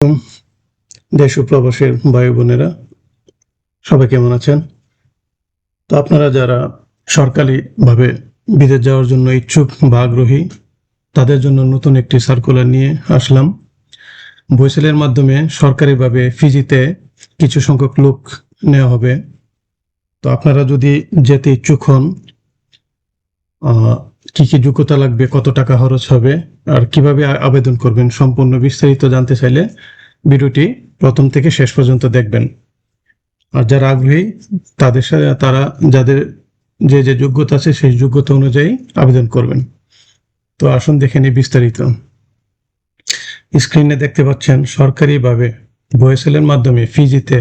দেশ ও প্রবাসের ভাই বোনেরা সবাই কেমন আছেন? তো আপনারা যারা সরকারিভাবে বিদেশ যাওয়ার জন্য ইচ্ছুক বা আগ্রহী, তাদের জন্য নতুন একটি সার্কুলার নিয়ে আসলাম। বইসেলের মাধ্যমে সরকারিভাবে ফিজিতে কিছু সংখ্যক লোক নেওয়া হবে। তো আপনারা যদি যেতে ইচ্ছুক হন, কি কি যোগ্যতা লাগবে, কত টাকা খরচ হবে আর কিভাবে আবেদন করবেন, সম্পূর্ণ বিস্তারিত জানতে চাইলে ভিডিওটি প্রথম থেকে শেষ পর্যন্ত দেখবেন। আর যারা আগ্রহী তাদের সাথে তারা যাদের যে যে যোগ্যতা আছে সেই যোগ্যতা অনুযায়ী আবেদন করবেন। তো আসুন দেখে নিই বিস্তারিত। স্ক্রিনে দেখতে পাচ্ছেন সরকারিভাবে বয়েসেলের মাধ্যমে ফিজিতে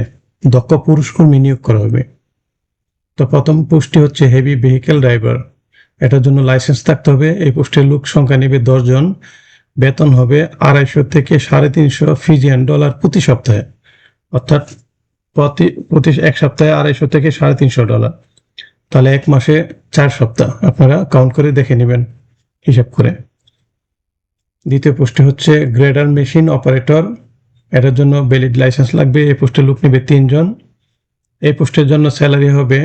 দক্ষ পুরুষ কর্মী নিয়োগ করা হবে। তো প্রথম পোস্টটি হচ্ছে হেভি ভেহিকেল ড্রাইভার। এটার জন্য লাইসেন্স থাকতে হবে। এই পোস্টের লোক সংখ্যা নেবে 10 জন। বেতন হবে 250 থেকে $350 ফিজিয়ান ডলার প্রতি সপ্তাহে, অর্থাৎ প্রতি এক সপ্তাহে 250 থেকে $350। তাহলে এক মাসে 4 সপ্তাহ, আপনারা কাউন্ট করে দেখে নেবেন হিসাব করে। দ্বিতীয় পোস্টে হচ্ছে গ্রেডার মেশিন অপারেটর। এটার জন্য ভ্যালিড লাইসেন্স লাগবে। এই পোস্টে লোক নেবে 3 জন। এই পোস্টের জন্য স্যালারি হবে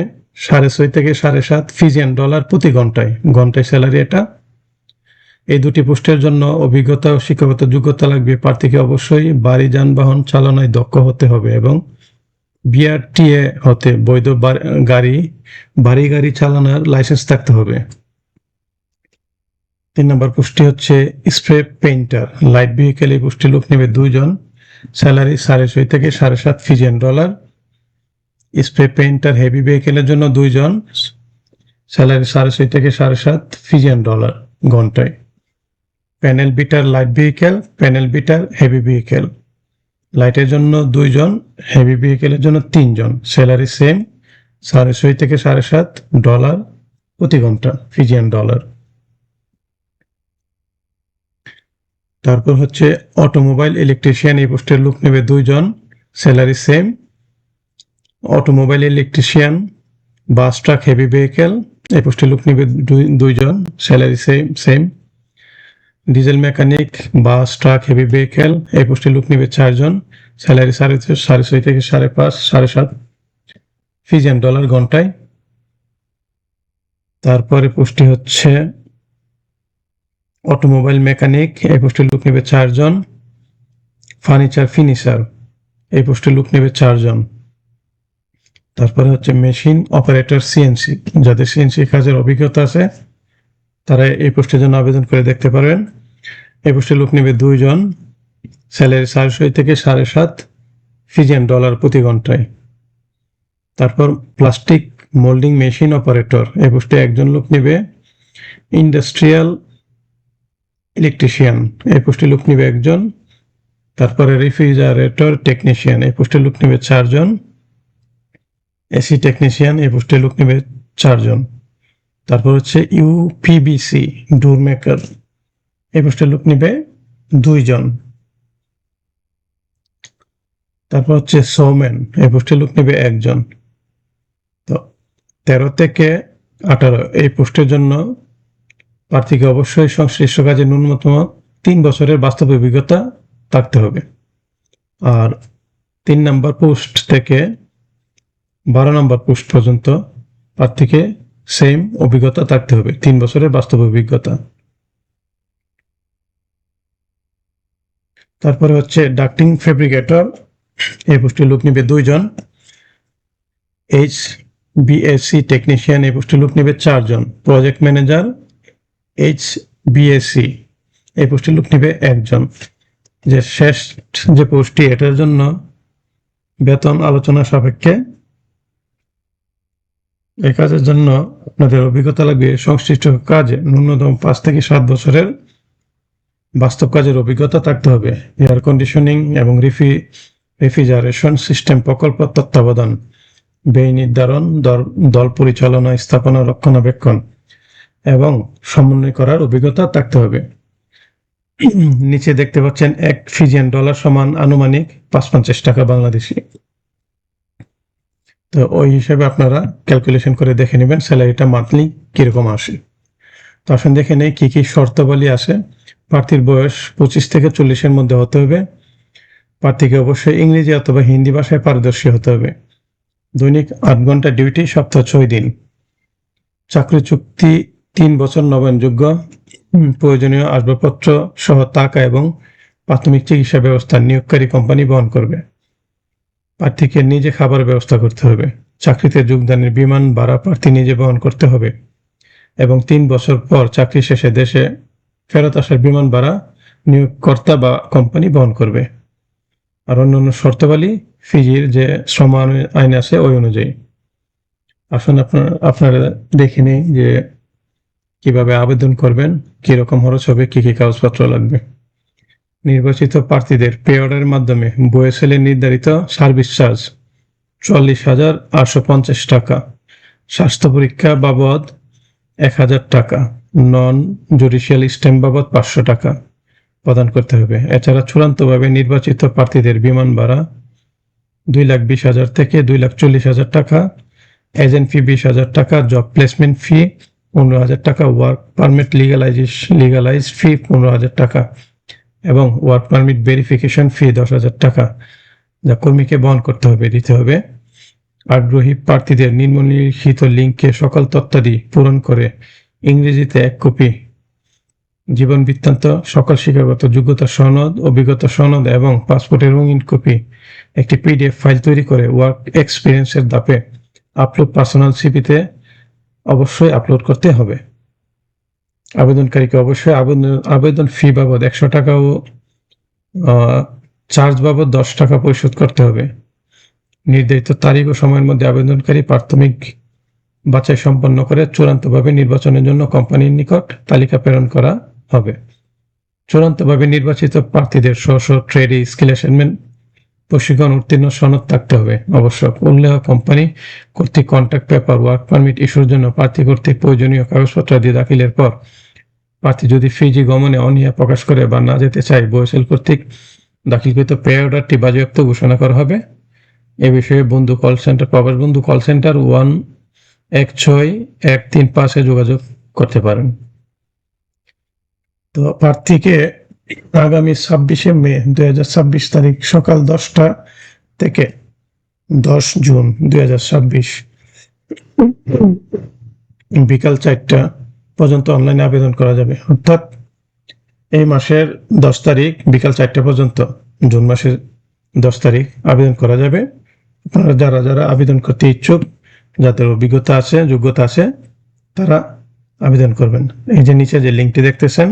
6.5 থেকে 7.5 ফিজিয়ান ডলার প্রতি ঘন্টায় স্যালারি এটা। এই দুটি পোস্টের জন্য অভিজ্ঞতা ও শিক্ষাগত যোগ্যতা লাগবে। প্রার্থীকে অবশ্যই ভারী যানবাহন চালনায় দক্ষ হতে হবে এবং বিআরটিএ হতে বৈধ ভারী গাড়ি চালানোর লাইসেন্স থাকতে হবে। 3 নম্বর পোস্টটি হচ্ছে স্প্রে পেইন্টার লাইট ভেহিকেল। এই পোস্টে লোক নেবে 2 জন। স্যালারি 6.5 থেকে 7.5 Fijian dollar. Spray painter heavy ভেহিকেলের জন্য 2 জন। স্যালারি 6.5 থেকে 7.5 ফিজিয়ান ডলার ঘন্টায়। Panel beater light vehicle, panel beater heavy vehicle. লাইটের জন্য 2 জন, হেভি ভেহিকেলের জন্য 3 জন। স্যালারি সেম, 6.5 থেকে 7.5 ডলার প্রতি ঘন্টা ফিজিয়ান ডলার। তারপর হচ্ছে অটোমোবাইল ইলেকট্রিশিয়ান। এই পোস্টের লোক নেবে 2 জন। Salary same. Automobile electrician bus truck heavy vehicle. এই পোস্টের লোক নেবে 2 জন। Salary same. Diesel mechanic bus truck heavy vehicle. এই পোস্টে লোক নেবে 4 জন। স্যালারি 6.5 থেকে 7.5 ফিজিয়ান ডলার ঘন্টায়। তারপরে পোস্টটি হচ্ছে অটোমোবাইল মেকানিক। এই পোস্টে লোক নেবে 4 জন। Furniture finisher. এই পোস্টে লোক নেবে 4 জন। তারপরে হচ্ছে মেশিন অপারেটর সিএনসি। যাদের সিএনসি কাজের অভিজ্ঞতা আছে তারা এই পোস্টের জন্য আবেদন করে দেখতে পারেন। এই পোস্টে লোক নেবে 2 জন। স্যালারি 6.5 থেকে 7.5 ফিজিয়ান ডলার প্রতি ঘন্টায়। তারপর প্লাস্টিক মোল্ডিং মেশিন অপারেটর। এই পোস্টে 1 জন লোক নেবে। Industrial electrician. এই পোস্টে লোক নেবে 1 জন। তারপরে রেফ্রিজারেটর টেকনিশিয়ান। এই পোস্টে লোক নেবে 4 জন। AC technician. এই পোস্টে লোক নেবে 4 জন। তারপর হচ্ছে ইউপিবিসি ডোর মেকার। এই পোস্টে লোক নেবে 2 জন। তারপর হচ্ছে সোম্যান। এই পোস্টে লোক নেবে 1 জন। তো 13 থেকে 18 এই পোস্টের জন্য প্রার্থীকে অবশ্যই সংশ্লিষ্ট কাজে ন্যূনতম 3 বছরের বাস্তব অভিজ্ঞতা থাকতে হবে। আর 3 নম্বর পোস্ট থেকে 12 নম্বর পোস্ট পর্যন্ত প্রার্থীকে সেম অভিজ্ঞতা থাকতে হবে, 3 বছরের বাস্তব অভিজ্ঞতা। তারপরে হচ্ছে ডাক্টিং ফেব্রিকেটর। এই পোস্টে লোক নেবে 2 জন। HVAC technician. এই পোস্টে লোক নেবে 4 জন। Project manager HVAC। এই পোস্টে লোক নেবে 1 জন। যে শেষ যে পোস্টটি এটার জন্য বেতন আলোচনা সাপেক্ষে। এই কাজের জন্য আপনাদের অভিজ্ঞতা লাগবে সংশ্লিষ্ট কাজে ন্যূনতম 5 থেকে 7 বছরের বাস্তব কাজের অভিজ্ঞতা থাকতে হবে। এয়ার কন্ডিশনিং এবং রেফ্রিজারেশন সিস্টেম প্রকল্প তত্ত্বাবধান, ব্যয় নির্ধারণ, দল পরিচালনা, স্থাপনা রক্ষণাবেক্ষণ এবং সমন্বয় করার অভিজ্ঞতা থাকতে হবে। নিচে দেখতে পাচ্ছেন 1 ফিজিয়ান ডলার সমান আনুমানিক 550 টাকা বাংলাদেশি। তো ওই হিসেবে আপনারা ক্যালকুলেশন করে দেখে নেবেন স্যালারিটা মান্থলি কিরকম আসে। তো আসুন দেখে নেই কি কি শর্তাবলী আছে। প্রার্থীর বয়স 25 থেকে 40-এর মধ্যে হতে হবে। প্রার্থীকে অবশ্যই ইংরেজি অথবা হিন্দি ভাষায় পারদর্শী হতে হবে। দৈনিক 8 ঘন্টা ডিউটি, সপ্তাহ 6 দিন। চাকরি চুক্তি 3 বছর নবায়নযোগ্য। প্রয়োজনীয় আসবাবপত্র সহ টাকা এবং প্রাথমিক চিকিৎসা ব্যবস্থা নিয়োগকারী কোম্পানি বহন করবে। প্রার্থীকে নিজে খাবারের ব্যবস্থা করতে হবে। চাকরিতে যোগদানের বিমান ভাড়া প্রার্থী নিজে বহন করতে হবে এবং 3 বছর পর চাকরি শেষে দেশে ফেরত আসার বিমান ভাড়া নিয়োগকর্তা বা কোম্পানি বহন করবে। আর অন্যান্য শর্তাবলী ফিজির যে শ্রম আইন আছে ওই অনুযায়ী। আসুন আপনারা দেখে নিন যে কিভাবে আবেদন করবেন, কিরকম খরচ হবে, কি কি কাগজপত্র লাগবে। নির্বাচিত প্রার্থীদের পে অর্ডারের মাধ্যমে বোয়েসেলের নির্ধারিত সার্ভিস চার্জ 40,850 টাকা, স্বাস্থ্য পরীক্ষা বাবদ 1,000 টাকা, নন জুডিশিয়াল স্ট্যাম্প বাবদ 500 টাকা প্রদান করতে হবে। এছাড়া চূড়ান্তভাবে নির্বাচিত প্রার্থীদের বিমান ভাড়া 2,20,000 থেকে 2,40,000 টাকা, এজেন্ট ফি 20,000 টাকা, জব প্লেসমেন্ট ফি 15,000 টাকা, ওয়ার্ক পারমিট লিগালাইজ ফি 15,000 টাকা এবং ওয়ার্ক পারমিট ভেরিফিকেশন ফি 10,000 টাকা যা কর্মীকে বহন করতে হবে, দিতে হবে। আগ্রহী প্রার্থীদের নিম্নলিখিত লিঙ্কে সকল তথ্যাদি পূরণ করে ইংরেজিতে 1 কপি জীবন বৃত্তান্ত, সকল শিক্ষাগত যোগ্যতা সনদ, অভিজ্ঞতা সনদ এবং পাসপোর্টের রঙিন কপি একটি পিডিএফ ফাইল তৈরি করে ওয়ার্ক এক্সপিরিয়েন্সের ধাপে আপলোড পার্সোনাল সিপিতে অবশ্যই আপলোড করতে হবে। আবেদনকারীকে অবশ্যই আবেদন ফি বাবদ 100 টাকা ও চার্জ বাবদ 10 টাকা পরিশোধ করতে হবে। নির্ধারিত তারিখ ও সময়ের মধ্যে আবেদনকারী প্রাথমিক বাছাই সম্পন্ন করে চূড়ান্তভাবে নির্বাচনের জন্য কোম্পানির নিকট তালিকা প্রেরণ করা হবে। চূড়ান্তভাবে নির্বাচিত প্রার্থীদের স্ব ট্রেড স্কিল অ্যাসাইনমেন্ট প্রশিক্ষণ উত্তীর্ণ সনদ থাকতে হবে। অবশ্য উল্লেখ কোম্পানি কর্তৃক কন্ট্রাক্ট পেপার, ওয়ার্ক পারমিট ইস্যুর জন্য প্রার্থী কর্তৃক প্রয়োজনীয় কাগজপত্র দিয়ে দাখিলের পর প্রার্থী যদি ফিজি গমনে অনীহা প্রকাশ করে বা না যেতে চায়, বোয়েসেল কর্তৃক দাখিলকৃত পে অর্ডারটি বাজেয়াপ্ত ঘোষণা করা হবে। এ বিষয়ে বন্ধু কল সেন্টার, প্রবাস বন্ধু কল সেন্টার 116-135 যোগাযোগ করতে পারেন। তো প্রার্থীকে আগামী 26শে মে 2026 তারিখ সকাল 10টা থেকে 10 জুন 2026 বিকাল 4টা পর্যন্ত অনলাইনে আবেদন করা যাবে। অর্থাৎ এই মাসের 10 তারিখ বিকাল 4টা পর্যন্ত, জুন মাসের 10 তারিখ আবেদন করা যাবে। আপনারা যারা আবেদন করতে ইচ্ছুক, যাদের অভিজ্ঞতা আছে, যোগ্যতা আছে, তারা আবেদন করবেন। এই যে নিচে যে লিঙ্কটি দেখতেছেন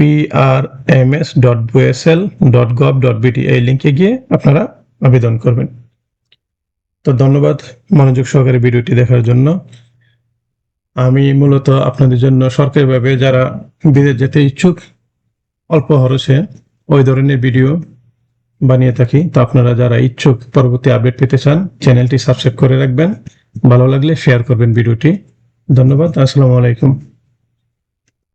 brms.boesel.gov.bt, এই লিঙ্কে গিয়ে আপনারা আবেদন করবেন। তো ধন্যবাদ মনোযোগ সহকারে ভিডিওটি দেখার জন্য। আমি মূলত আপনাদের জন্য সরকারিভাবে যারা বিদেশ যেতে ইচ্ছুক অল্প খরচে ওই ধরনের ভিডিও বানিয়ে থাকি। তো আপনারা যারা ইচ্ছুক পরবর্তী আপডেট পেতে চান, চ্যানেলটি সাবস্ক্রাইব করে রাখবেন। ভালো লাগলে শেয়ার করবেন ভিডিওটি। ধন্যবাদ। আসসালামু আলাইকুম।